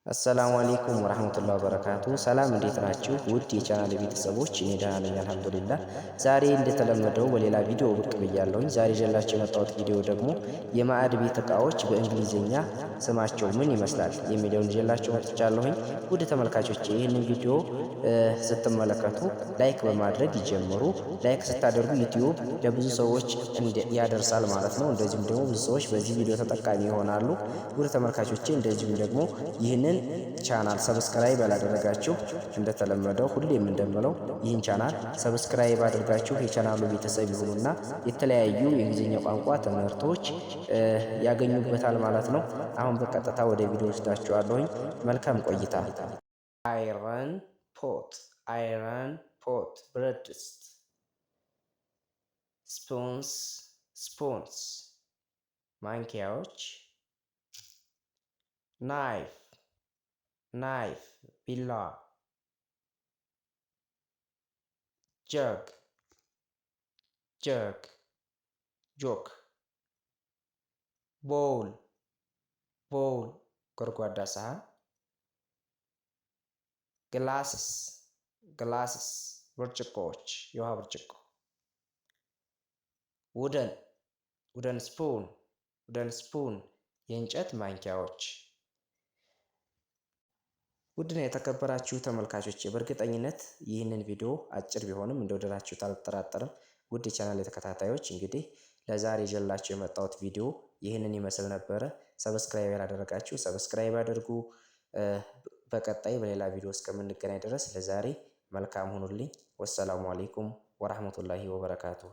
አሰላሙ አለይኩም ወራህመቱላሂ ወበረካቱ። ሰላም እንዴት ናችሁ? ውድ የቻናል ቤተሰቦች፣ እኔ ደህና ነኝ አልሐምዱሊላህ። ዛሬ እንደተለመደው በሌላ ቪዲዮ ብቅ ብያለሁኝ። ዛሬ ይዤላችሁ የመጣሁት ቪዲዮ ደግሞ የማዕድ ቤት እቃዎች በእንግሊዝኛ ስማቸው ምን ይመስላል የሚለውን ይዤላችሁ መጥቻለሁኝ። ውድ ተመልካቾቼ ይህንን ቪዲዮ ስትመለከቱ ላይክ በማድረግ ይጀምሩ። ላይክ ስታደርጉ ዩቲዩብ ለብዙ ሰዎች ያደርሳል ማለት ነው። እንደዚሁም ደግሞ ብዙ ሰዎች በዚህ ቪዲዮ ተጠቃሚ ይሆናሉ። ውድ ተመልካቾቼ እንደዚሁም ደግሞ ይህንን ቻናል ሰብስክራይብ ያላደረጋችሁ እንደተለመደው ሁሌም እንደምለው ይህን ቻናል ሰብስክራይብ አድርጋችሁ የቻናሉ ቤተሰብ ይሁኑና የተለያዩ የእንግሊዝኛ ቋንቋ ትምህርቶች ያገኙበታል ማለት ነው። አሁን በቀጥታ ወደ ቪዲዮ ወስዳችኋለሁኝ። መልካም ቆይታ። አይረን ፖት፣ አይረን ፖት ብረት ድስት። ስፖንስ፣ ስፖንስ ማንኪያዎች። ናይፍ፣ ናይፍ ቢላ። ጀግ፣ ጀግ ጆክ። ቦውል፣ ቦውል ጎድጓዳ ሳህን። ግላስስ፣ ግላስስ ብርጭቆዎች፣ የውሃ ብርጭቆ። ውደን፣ ውደን ስፑን፣ ውደን ስፑን የእንጨት ማንኪያዎች። ውድና የተከበራችሁ ተመልካቾቼ በእርግጠኝነት ይህንን ቪዲዮ አጭር ቢሆንም እንደወደዳችሁት አልጠራጠርም። ውድ የቻናል ተከታታዮች እንግዲህ ለዛሬ ይዤላችሁ የመጣሁት ቪዲዮ ይህንን ይመስል ነበረ። ሰብስክራይብ ያላደረጋችሁ ሰብስክራይብ አድርጉ። በቀጣይ በሌላ ቪዲዮ እስከምንገናኝ ድረስ ለዛሬ መልካም ሁኑልኝ። ወሰላሙ አለይኩም ወራህመቱላሂ ወበረካቱሁ።